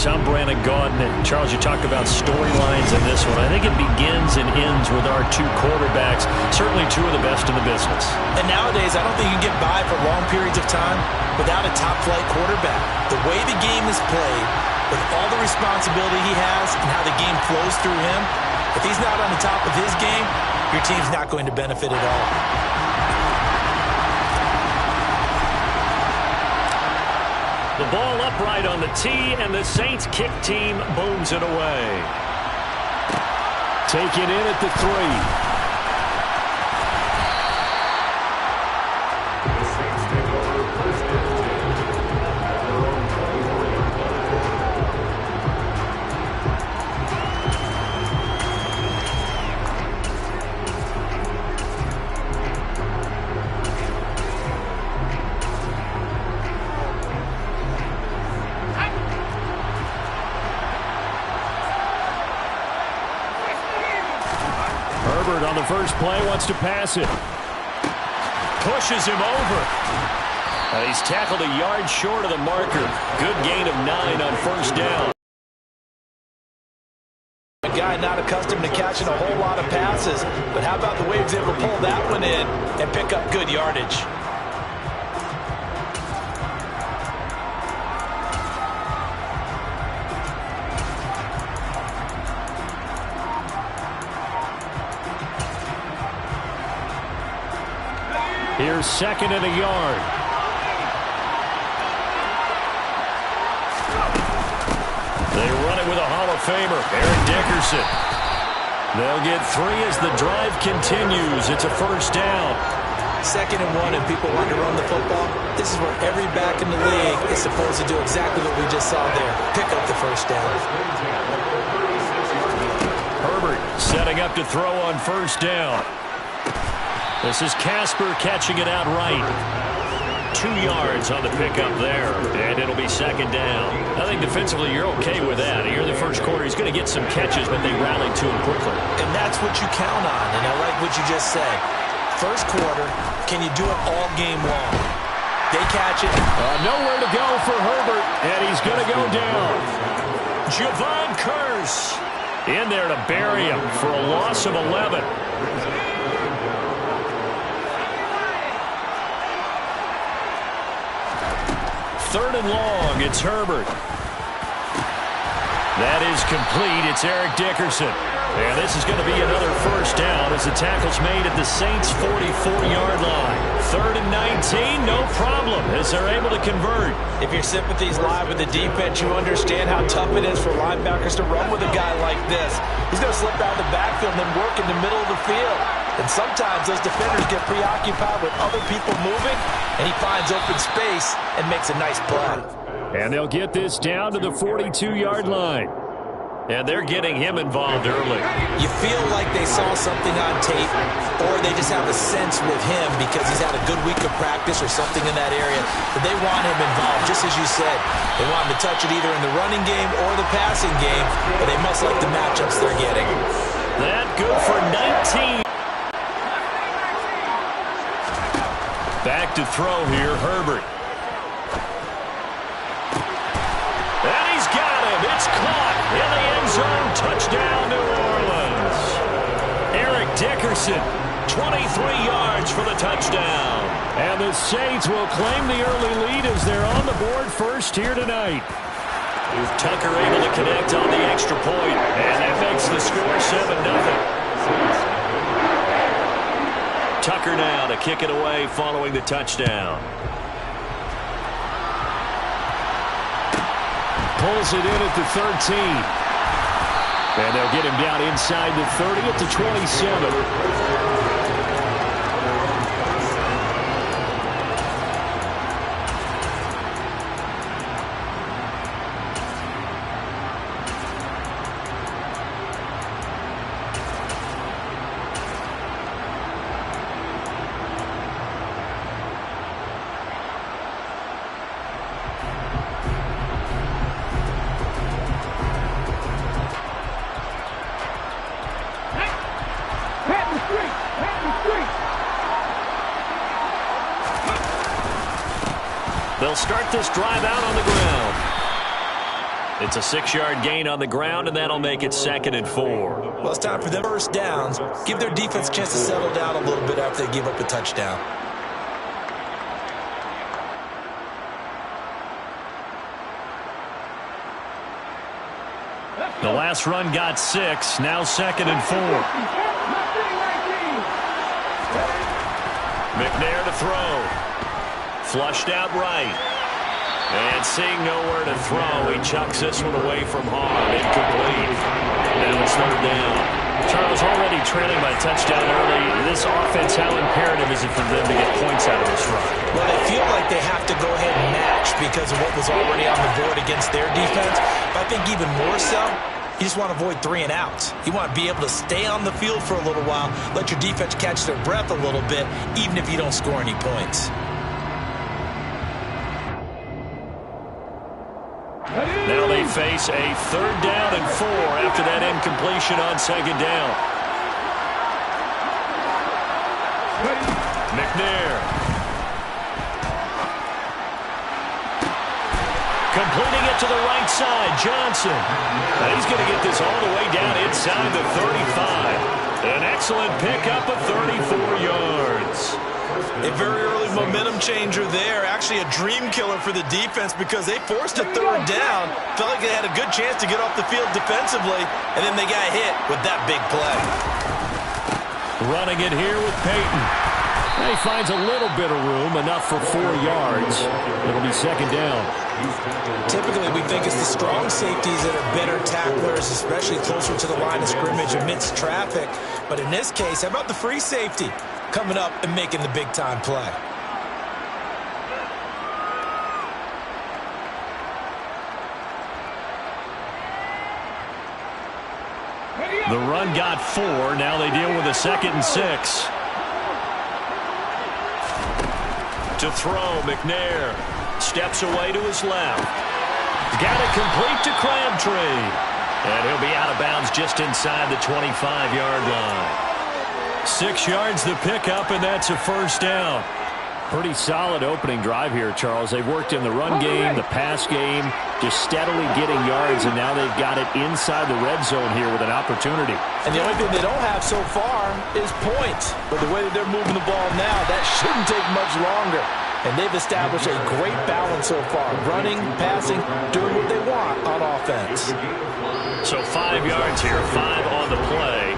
guys. I'm Brandon Gaudin. And Charles, you talk about storylines in this one. I think it begins and ends with our two quarterbacks, certainly two of the best in the business. And nowadays, I don't think you can get by for long periods of time without a top-flight quarterback. The way the game is played, with all the responsibility he has and how the game flows through him, if he's not on the top of his game, your team's not going to benefit at all. The ball upright on the tee, and the Saints kick team booms it away. Taken in at the 3. On the first play, wants to pass it. Pushes him over. He's tackled a yard short of the marker. Good gain of 9 on first down. A guy not accustomed to catching a whole lot of passes, but how about the way he was able to pull that one in and pick up good yardage? Here's second and a yard. They run it with a Hall of Famer, Eric Dickerson. They'll get 3 as the drive continues. It's a first down. 2nd and 1, and people want to run the football. This is where every back in the league is supposed to do exactly what we just saw there. Pick up the first down. Herbert setting up to throw on first down. This is Casper catching it outright. 2 yards on the pickup there, and it'll be second down. I think defensively you're okay with that. Here in the first quarter, he's going to get some catches, but they rallied to him quickly. And that's what you count on, and I like what you just said. First quarter, can you do it all game long? They catch it. Nowhere to go for Herbert, and he's going to go down. Javon Curse in there to bury him for a loss of 11. Third and long, it's Herbert. That is complete. It's Eric Dickerson. And this is going to be another first down as the tackle's made at the Saints' 44-yard line. 3rd and 19, no problem, as they're able to convert. If your sympathies lie with the defense, you understand how tough it is for linebackers to run with a guy like this. He's going to slip out of the backfield and then work in the middle of the field. And sometimes those defenders get preoccupied with other people moving, and he finds open space and makes a nice play. And they'll get this down to the 42-yard line. And they're getting him involved early. You feel like they saw something on tape, or they just have a sense with him because he's had a good week of practice or something in that area. But they want him involved, just as you said. They want him to touch it either in the running game or the passing game, but they must like the matchups they're getting. That good for 19. Back to throw here, Herbert. And he's got him. It's caught in the end zone. Touchdown, New Orleans. Eric Dickerson, 23 yards for the touchdown. And the Saints will claim the early lead as they're on the board first here tonight. Tucker able to connect on the extra point, and that makes the score 7-0. Tucker now to kick it away following the touchdown. Pulls it in at the 13. And they'll get him down inside the 30 at the 27. They'll start this drive out on the ground. It's a 6-yard gain on the ground, and that'll make it 2nd and 4. Well, it's time for them first downs. Give their defense a chance to settle down a little bit after they give up a touchdown. The last run got 6. Now 2nd and 4. McNair to throw. Flushed out right. And seeing nowhere to throw, he chucks this one away from harm. Incomplete. Now it's 3rd down. Charles, already trailing by a touchdown early. This offense, how imperative is it for them to get points out of this run? Well, they feel like they have to go ahead and match because of what was already on the board against their defense. But I think even more so, you just want to avoid 3 and outs. You want to be able to stay on the field for a little while, let your defense catch their breath a little bit, even if you don't score any points. Now they face a 3rd down and 4 after that incompletion on 2nd down. McNair. Completing it to the right side, Johnson. And he's going to get this all the way down inside the 35. An excellent pickup of 34 yards. A very early momentum changer there. Actually a dream killer for the defense because they forced a 3rd down. Felt like they had a good chance to get off the field defensively, and then they got hit with that big play. Running it here with Peyton. He finds a little bit of room, enough for 4 yards. It'll be 2nd down. Typically, we think it's the strong safeties that are better tacklers, especially closer to the line of scrimmage amidst traffic. But in this case, how about the free safety coming up and making the big-time play? The run got 4. Now they deal with a 2nd and 6. To throw, McNair steps away to his left. Got it complete to Crabtree. And he'll be out of bounds just inside the 25-yard line. 6 yards the pickup, and that's a 1st down. Pretty solid opening drive here, Charles. They've worked in the run game, the pass game, just steadily getting yards, and now they've got it inside the red zone here with an opportunity. And the only thing they don't have so far is points. But the way that they're moving the ball now, that shouldn't take much longer. And they've established a great balance so far. Running, passing, doing what they want on offense. So 5 yards here, 5 on the play.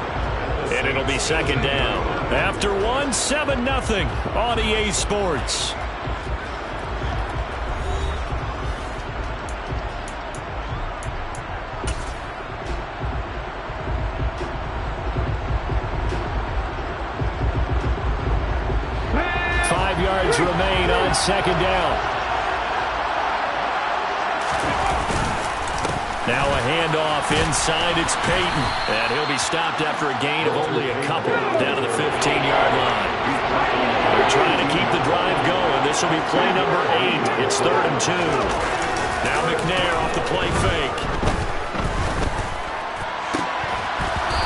And it'll be 2nd down. After 7-0 on EA Sports. Yards remain on 2nd down. Now a handoff inside. It's Peyton. And he'll be stopped after a gain of only a couple down to the 15-yard line. They're trying to keep the drive going. This will be play number 8. It's 3rd and 2. Now McNair off the play fake.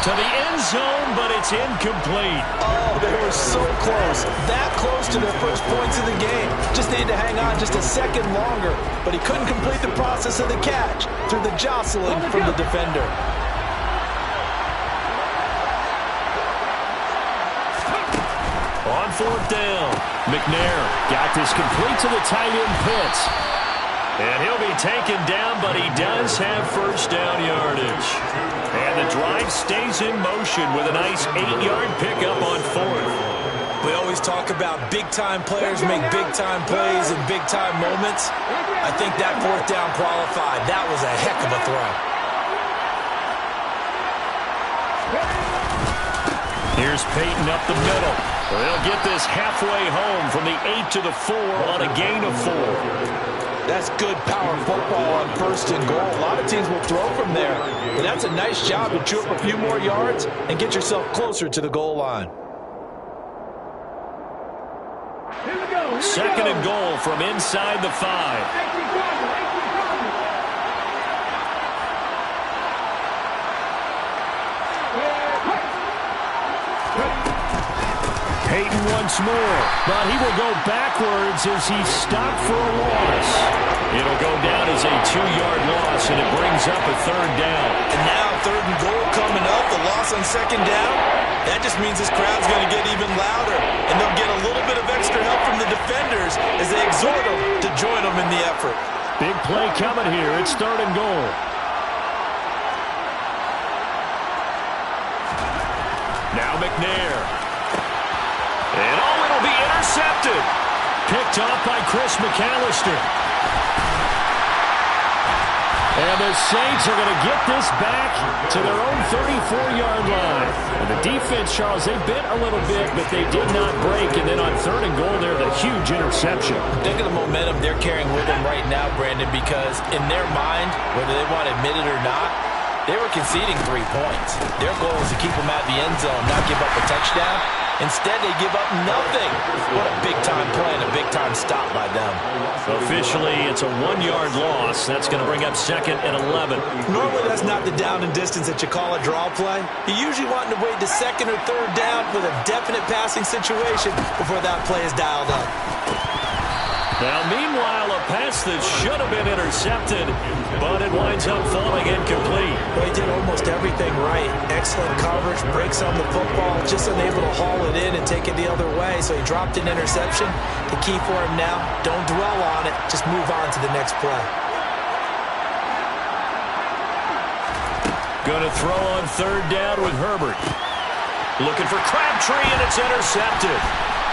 To the end zone, but it's incomplete. Oh, they were so close. That close to their first points of the game. Just needed to hang on just a second longer. But he couldn't complete the process of the catch through the jostling from the defender. On 4th down. McNair got this complete to the tight end Pitts. And he'll be taken down, but he does have 1st down yardage. And the drive stays in motion with a nice 8-yard pickup on 4th. We always talk about big-time players make big-time plays in big-time moments. I think that 4th down qualified. That was a heck of a throw. Here's Peyton up the middle. They'll get this halfway home from the 8 to the 4 on a gain of 4. That's good power football on 1st and goal. A lot of teams will throw from there. And that's a nice job to chew up a few more yards and get yourself closer to the goal line. 2nd and goal from inside the 5. Peyton once more, but he will go backwards as he's stopped for a loss. It'll go down as a 2-yard loss, and it brings up a 3rd down. And now 3rd and goal coming up, the loss on 2nd down. That just means this crowd's going to get even louder, and they'll get a little bit of extra help from the defenders as they exhort them to join them in the effort. Big play coming here. It's 3rd and goal. Now McNair. And it'll be intercepted. Picked off by Chris McAllister. And the Saints are going to get this back to their own 34-yard line. And the defense, Charles, they bit a little bit, but they did not break. And then on 3rd and goal, they're the huge interception. Think of the momentum they're carrying with them right now, Brandon, because in their mind, whether they want to admit it or not, they were conceding 3 points. Their goal was to keep them out of the end zone, not give up a touchdown. Instead, they give up nothing. What a big-time play and a big-time stop by them. Officially, it's a 1-yard loss. That's going to bring up 2nd and 11. Normally, that's not the down and distance that you call a draw play. You're usually wanting to wait to 2nd or 3rd down with a definite passing situation before that play is dialed up. Now, meanwhile, a pass that should have been intercepted, but it winds up falling incomplete. Well, he did almost everything right. Excellent coverage, breaks on the football, just unable to haul it in and take it the other way, so he dropped an interception. The key for him now, don't dwell on it, just move on to the next play. Going to throw on 3rd down with Herbert. Looking for Crabtree, and it's intercepted.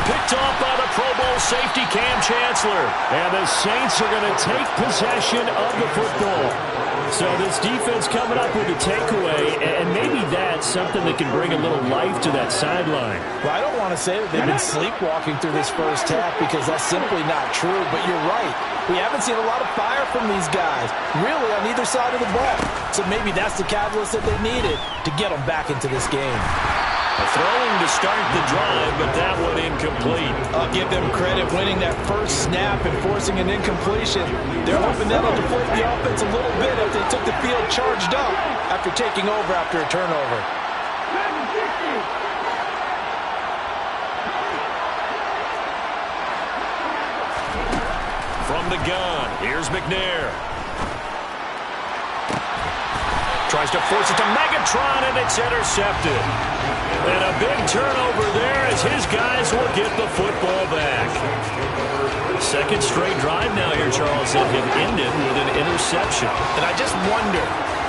Picked off by the Pro Bowl safety Cam Chancellor. And the Saints are going to take possession of the football. So this defense coming up with a takeaway, and maybe that's something that can bring a little life to that sideline. Well, I don't want to say that they've been sleepwalking through this first half because that's simply not true, but you're right. We haven't seen a lot of fire from these guys, really, on either side of the ball. So maybe that's the catalyst that they needed to get them back into this game. Throwing to start the drive, but that one incomplete. I'll give them credit winning that first snap and forcing an incompletion. They're hoping that'll deflate the offense a little bit after they took the field charged up after taking over after a turnover. From the gun, here's McNair. Tries to force it to Megatron, and it's intercepted. And a big turnover there as his guys will get the football back. 2nd straight drive now here, Charles, that have ended with an interception. And I just wonder,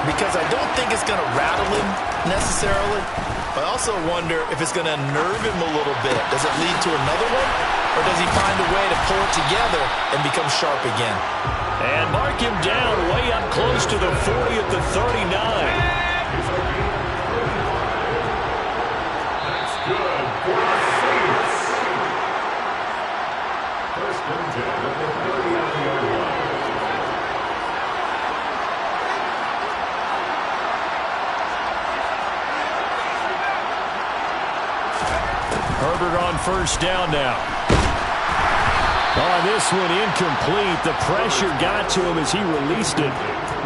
because I don't think it's going to rattle him necessarily, I also wonder if it's going to unnerve him a little bit. Does it lead to another one? Or does he find a way to pull it together and become sharp again? And mark him down way up close to the 40 at the 39. Herbert on 1st down now. Oh, this one incomplete. The pressure got to him as he released it.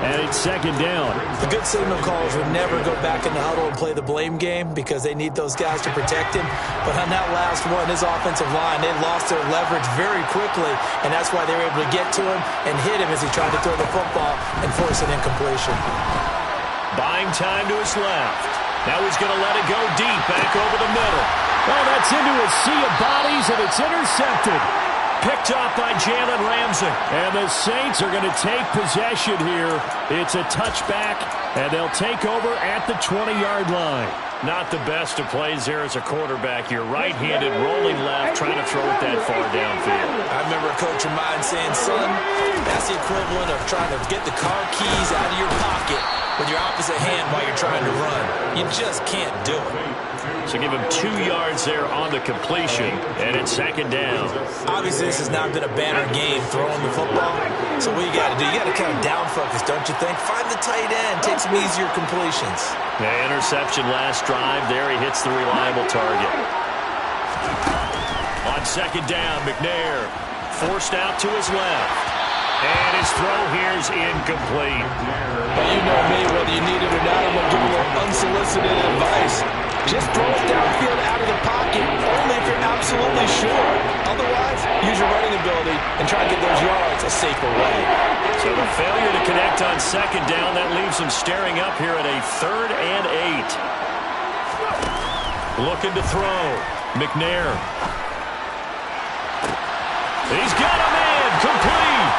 And it's 2nd down. The good signal callers would never go back in the huddle and play the blame game because they need those guys to protect him. But on that last one, his offensive line, they lost their leverage very quickly, and that's why they were able to get to him and hit him as he tried to throw the football and force an incompletion. Buying time to his left. Now he's going to let it go deep, back over the middle. Oh, that's into a sea of bodies, and it's intercepted. Picked off by Jalen Ramsey. And the Saints are going to take possession here. It's a touchback, and they'll take over at the 20-yard line. Not the best of plays there as a quarterback. You're right-handed, rolling left, trying to throw it that far downfield. I remember a coach of mine saying, son, that's the equivalent of trying to get the car keys out of your pocket with your opposite hand while you're trying to run. You just can't do it. So give him 2 yards there on the completion, and it's 2nd down. Obviously, this has not been a banner game throwing the football. So what you got to do, you got to kind of down focus, don't you think? Find the tight end, take some easier completions. Yeah, interception last drive. There he hits the reliable target. On 2nd down, McNair forced out to his left. And his throw here is incomplete. Well, you know me, whether you need it or not, I'm going to give you a little unsolicited advice. Just throw it downfield out of the pocket, only if you're absolutely sure. Otherwise, use your running ability and try to get those yards a safer way. So the failure to connect on second down, that leaves them staring up here at a 3rd and 8. Looking to throw. McNair. He's got a man. Complete.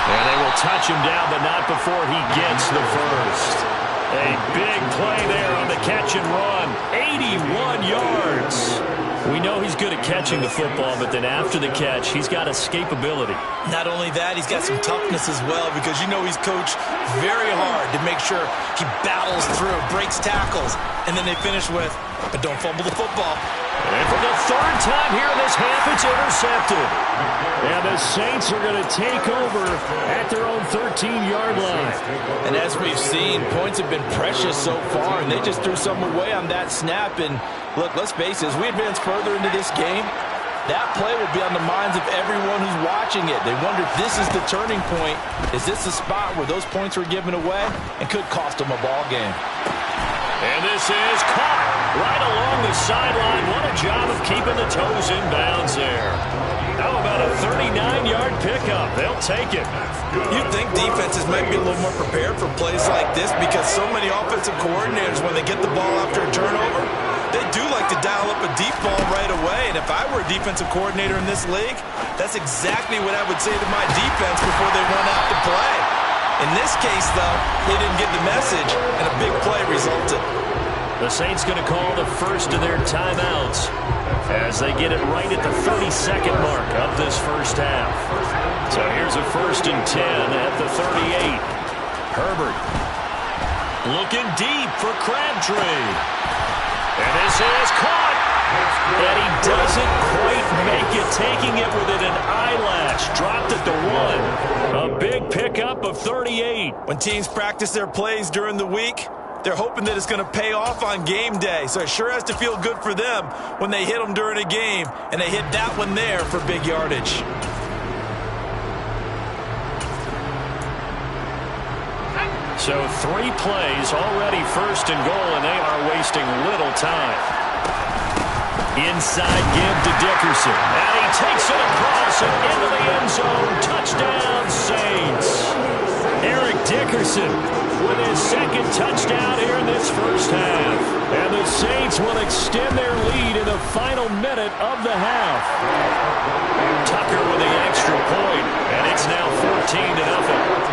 And they will touch him down, but not before he gets the first. A big play there on the catch and run. 81 yards. We know he's good at catching the football, but then after the catch, he's got escapability. Not only that, he's got some toughness as well, because you know he's coached very hard to make sure he battles through, breaks tackles, and then they finish with, but don't fumble the football. And for the 3rd time here in this half, it's intercepted. And the Saints are going to take over at their own 13-yard line. And as we've seen, points have been precious so far, and they just threw some away on that snap. And look, let's face it, as we advance further into this game, that play will be on the minds of everyone who's watching it. They wonder if this is the turning point. Is this the spot where those points were given away and could cost them a ball game? And this is caught right along the sideline. What a job of keeping the toes in bounds there. How about a 39-yard pickup? They'll take it. You'd think defenses might be a little more prepared for plays like this, because so many offensive coordinators, when they get the ball after a turnover, they do like to dial up a deep ball right away. And if I were a defensive coordinator in this league, that's exactly what I would say to my defense before they run out to play. In this case, though, they didn't get the message, and a big play resulted. The Saints going to call the first of their timeouts as they get it right at the 32nd mark of this first half. So here's a 1st and 10 at the 38. Herbert looking deep for Crabtree. And this is caught. And he doesn't quite make it, taking it within an eyelash. Dropped at the 1. A big pickup of 38. When teams practice their plays during the week, they're hoping that it's going to pay off on game day. So it sure has to feel good for them when they hit them during a game, and they hit that one there for big yardage. So 3 plays, already 1st and goal, and they are wasting little time. Inside give to Dickerson. And he takes it across and into the end zone. Touchdown, Saints. Eric Dickerson with his 2nd touchdown here in this first half. And the Saints will extend their lead in the final minute of the half. Tucker with the extra point, and it's now 14-0.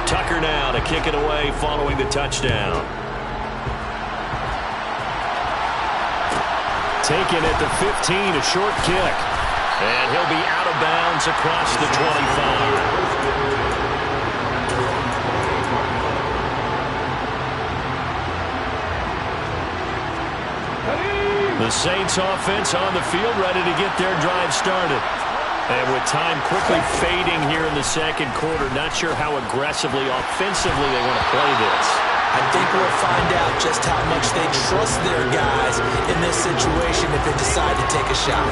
Tucker now to kick it away following the touchdown. Taken at the 15, a short kick. And he'll be out of bounds across the 25. The Saints offense on the field, ready to get their drive started. And with time quickly fading here in the second quarter, not sure how aggressively, offensively they want to play this. I think we'll find out just how much they trust their guys in this situation if they decide to take a shot.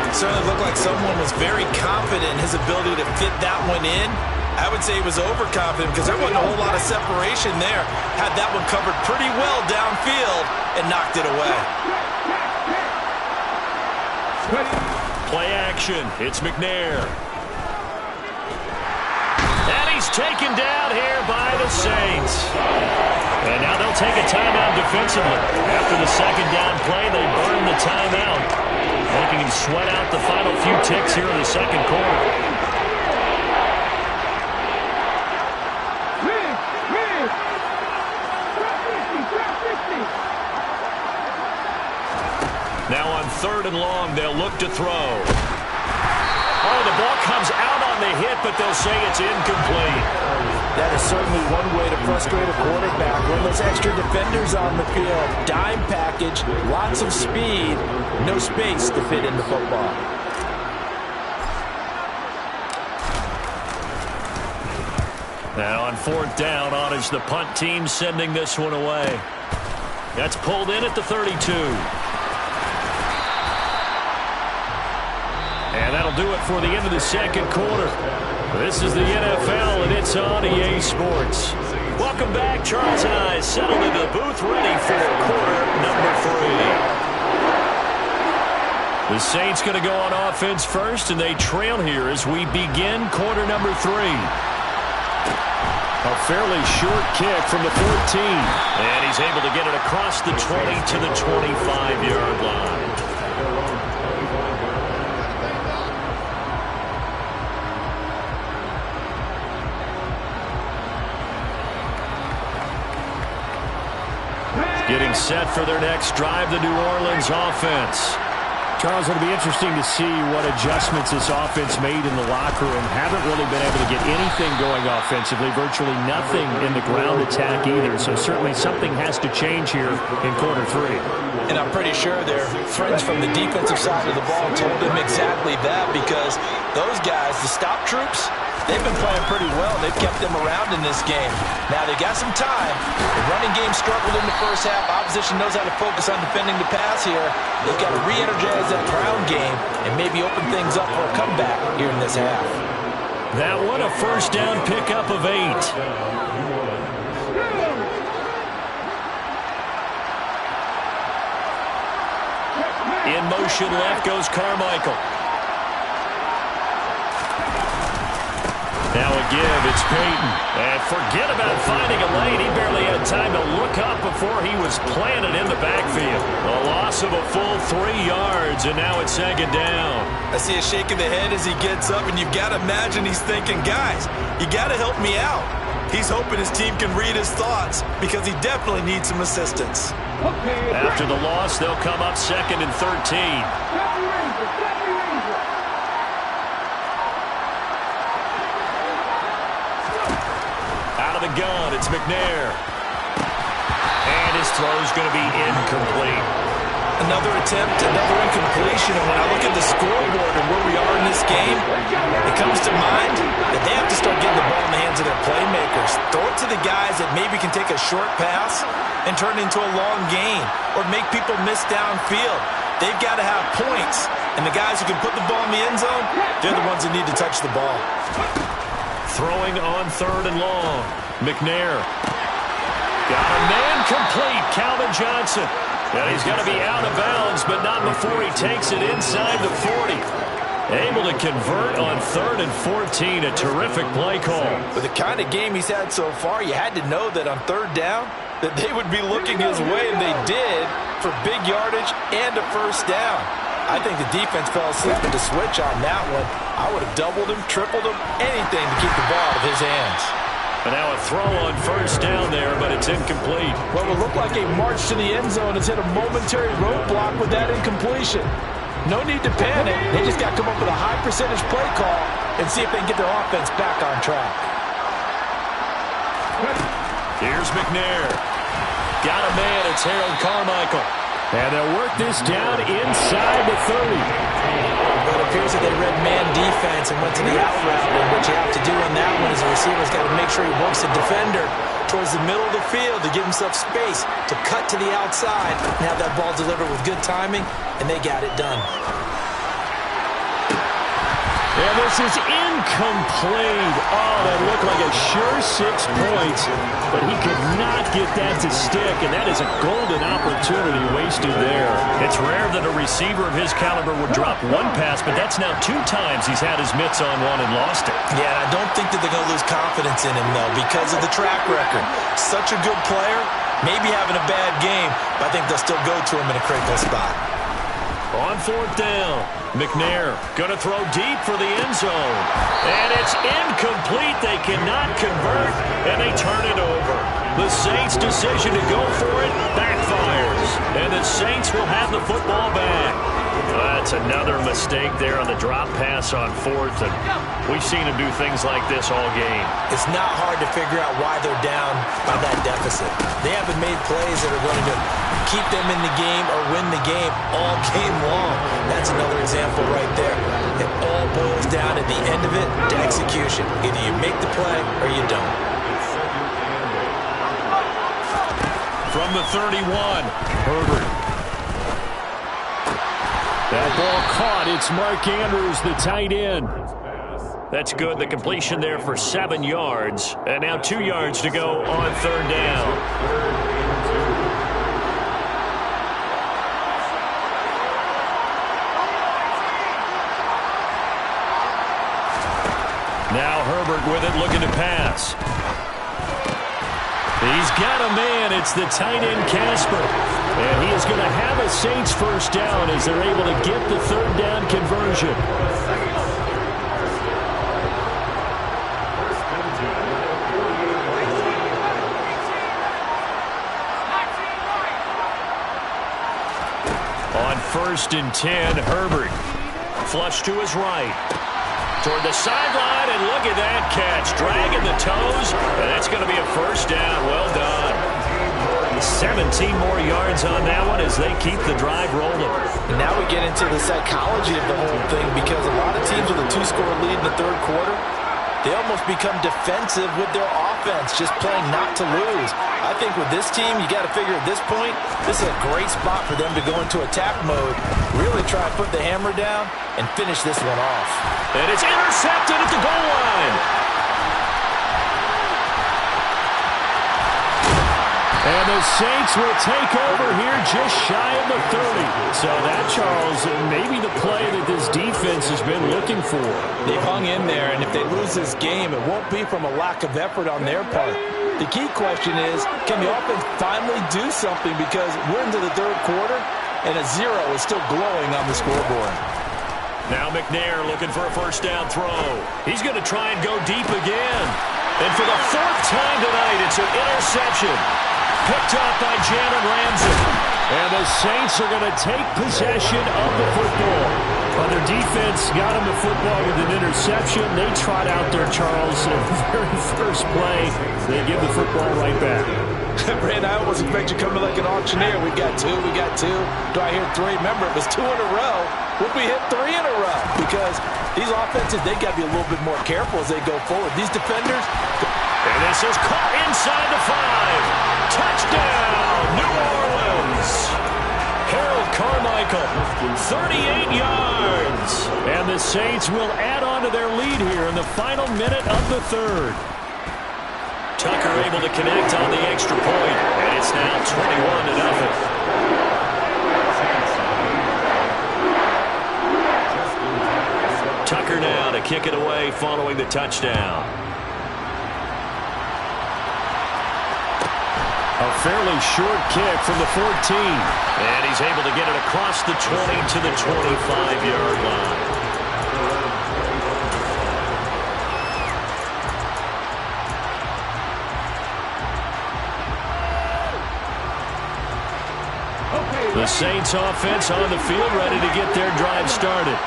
It certainly looked like someone was very confident in his ability to fit that one in. I would say he was overconfident because there wasn't a whole lot of separation there. Had that one covered pretty well downfield and knocked it away. Play action. It's McNair. And he's taken down here by the Saints. And now they'll take a timeout defensively. After the second down play, they burn the timeout, making him sweat out the final few ticks here in the second quarter. Now on 3rd and long, they'll look to throw. Oh, the ball comes out on the hit, but they'll say it's incomplete. That is certainly one way to frustrate a quarterback. When those extra defenders on the field, dime package, lots of speed, no space to fit in the football. Now on 4th down, on is the punt team sending this one away. That's pulled in at the 32. And that'll do it for the end of the second quarter. This is the NFL, and it's on EA Sports. Welcome back. Charles and I settled into the booth ready for quarter number 3. The Saints going to go on offense first, and they trail here as we begin quarter number 3. A fairly short kick from the 14. And he's able to get it across the 20 to the 25-yard line. Getting set for their next drive, the New Orleans offense. Charles, it'll be interesting to see what adjustments this offense made in the locker room. Haven't really been able to get anything going offensively, virtually nothing in the ground attack either. So certainly something has to change here in quarter 3. And I'm pretty sure their friends from the defensive side of the ball told them exactly that, because those guys, the stop troops, they've been playing pretty well. They've kept them around in this game. Now, they got some time. The running game struggled in the first half. Opposition knows how to focus on defending the pass here. They've got to re-energize that ground game and maybe open things up for a comeback here in this half. That one, a first down pickup of 8. In motion left goes Carmichael. Now a give, it's Peyton. And forget about finding a lane. He barely had time to look up before he was planted in the backfield. A loss of a full 3 yards, and now it's second down. I see a shake of the head as he gets up, and you've got to imagine he's thinking, guys, you got to help me out. He's hoping his team can read his thoughts because he definitely needs some assistance. After the loss, they'll come up second and 13. The gun, it's McNair. And his throw's going to be incomplete. Another attempt, another incompletion. And when I look at the scoreboard and where we are in this game, it comes to mind that they have to start getting the ball in the hands of their playmakers. Throw it to the guys that maybe can take a short pass and turn it into a long gain or make people miss downfield. They've got to have points. And the guys who can put the ball in the end zone, they're the ones that need to touch the ball. Throwing on 3rd and long. McNair. Got a man complete. Calvin Johnson. And he's going to be out of bounds, but not before he takes it inside the 40. Able to convert on 3rd and 14. A terrific play call. With the kind of game he's had so far, you had to know that on 3rd down, that they would be looking his way, and they did, for big yardage and a first down. I think the defense fell asleep at the switch on that one. I would have doubled him, tripled him, anything to keep the ball out of his hands. And now a throw on first down there, but it's incomplete. What would look like a march to the end zone has hit a momentary roadblock with that incompletion. No need to panic. They just got to come up with a high percentage play call and see if they can get their offense back on track. Here's McNair. Got a man. It's Harold Carmichael. And they'll work this down inside the 30. But it appears that they read man defense and went to the out route. And what you have to do on that one is the receiver's got to make sure he works the defender towards the middle of the field to give himself space to cut to the outside and have that ball delivered with good timing, and they got it done. And this is incomplete. Oh, that looked like a sure 6 points, but he could not get that to stick, and that is a golden opportunity wasted there. It's rare that a receiver of his caliber would drop one pass, but that's now 2 times he's had his mitts on one and lost it. Yeah, and I don't think that they're going to lose confidence in him, though, because of the track record. Such a good player, maybe having a bad game, but I think they'll still go to him in a critical spot. On 4th down, McNair going to throw deep for the end zone. And it's incomplete. They cannot convert, and they turn it over. The Saints' decision to go for it backfires. And the Saints will have the football back. That's another mistake there on the drop pass on 4th. And we've seen him do things like this all game. It's not hard to figure out why they're down by that deficit. They haven't made plays that are going to keep them in the game or win the game all game long. That's another example right there. It all boils down at the end of it to execution. Either you make the play or you don't. From the 31, Herbert. That ball caught. It's Mark Andrews, the tight end. That's good. The completion there for 7 yards. And now 2 yards to go on 3rd down. Now Herbert with it, looking to pass. He's got a man. It's the tight end, Casper. And he is going to have a Saints first down as they're able to get the 3rd down conversion. On 1st and 10, Herbert. Flush to his right. Toward the sideline, and look at that catch. Dragging the toes, and that's going to be a first down. Well done. 17 more yards on that one as they keep the drive rolling. And now we get into the psychology of the whole thing, because a lot of teams with a 2-score lead in the 3rd quarter, they almost become defensive with their offense, just playing not to lose. I think with this team, you got to figure at this point, this is a great spot for them to go into attack mode, really try to put the hammer down and finish this one off. And it's intercepted at the goal line. And the Saints will take over here just shy of the 30. So that, Charles, may be the play that this defense has been looking for. They've hung in there, and if they lose this game, it won't be from a lack of effort on their part. The key question is, can the offense finally do something, because we're into the 3rd quarter, and a 0 is still glowing on the scoreboard. Now McNair looking for a first down throw. He's going to try and go deep again. And for the 4th time tonight, it's an interception. Picked off by Jalen Ramsey. And the Saints are going to take possession of the football. Well, their defense got them the football with an interception. They trot out there, Charles, in the very first play. They give the football right back. Brand, I almost expect you coming like an auctioneer. We got 2, we got 2. Do I hear 3? Remember, it was 2 in a row. Would we hit 3 in a row? Because these offenses, they got to be a little bit more careful as they go forward. These defenders. And this is caught inside the 5. Touchdown, New Orleans. Harold Carmichael, 38 yards. And the Saints will add on to their lead here in the final minute of the 3rd. Tucker able to connect on the extra point, and it's now 21-0. Tucker now to kick it away following the touchdown. A fairly short kick from the 14. And he's able to get it across the 20 to the 25-yard line. The Saints offense on the field, ready to get their drive started.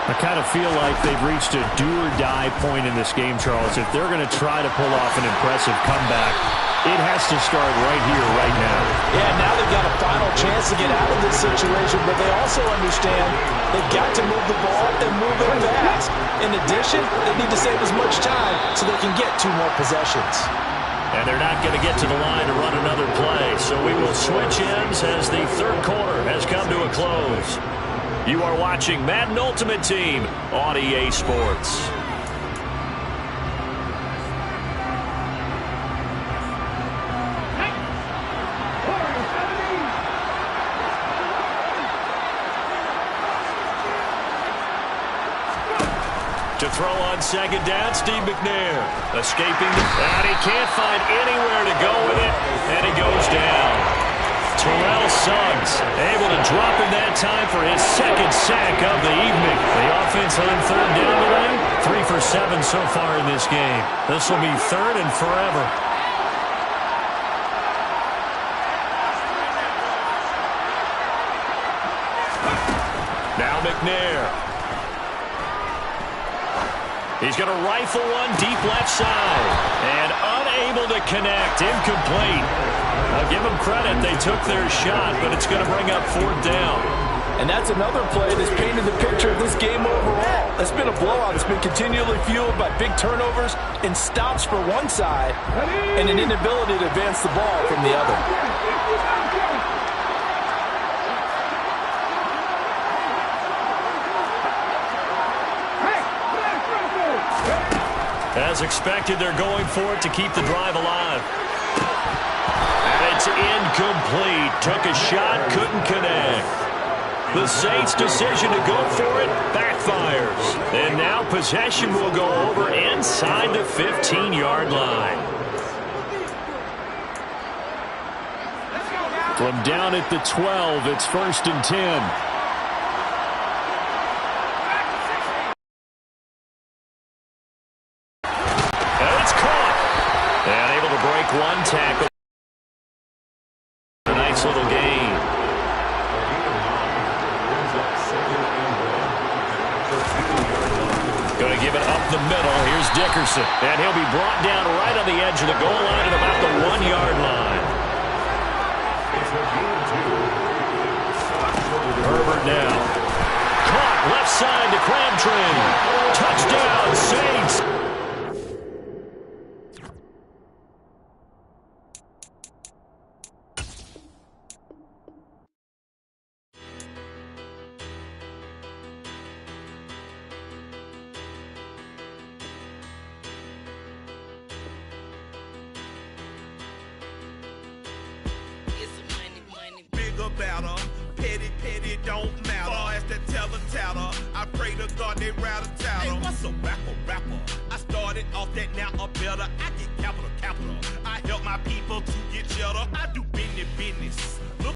I kind of feel like they've reached a do-or-die point in this game, Charles. If they're going to try to pull off an impressive comeback, it has to start right here, right now. Yeah, now they've got a final chance to get out of this situation, but they also understand they've got to move the ball and move it fast. In addition, they need to save as much time so they can get 2 more possessions. And they're not going to get to the line to run another play, so we will switch ends as the 3rd quarter has come to a close. You are watching Madden Ultimate Team on EA Sports. To throw on 2nd down, Steve McNair. Escaping, and he can't find anywhere to go with it, and he goes down. Terrell Suggs able to drop in that time for his 2nd sack of the evening. The offense on 3rd down today, 3 for 7 so far in this game. This will be 3rd and forever. Now McNair. He's going to rifle one deep left side. And unable to connect. Incomplete. I'll give them credit. They took their shot, but it's going to bring up 4th down. And that's another play that's painted the picture of this game overall. It's been a blowout. It's been continually fueled by big turnovers and stops for one side and an inability to advance the ball from the other. As expected, they're going for it to keep the drive alive. And it's incomplete. Took a shot, couldn't connect. The Saints' decision to go for it backfires. And now possession will go over inside the 15-yard line. From down at the 12, it's 1st and 10. And it's caught. And able to break one tackle. A nice little gain. Going to give it up the middle. Here's Dickerson. And he'll be brought down right on the edge of the goal line at about the 1-yard line. Herbert now. Caught left side to Crabtree. Touchdown, Saints. Better, petty, don't matter. Far as the teller, I pray to God they rattle tattle. Hey, what's a rapper? I started off that, now I'm better. I get capital. I help my people to get cheddar. I do business.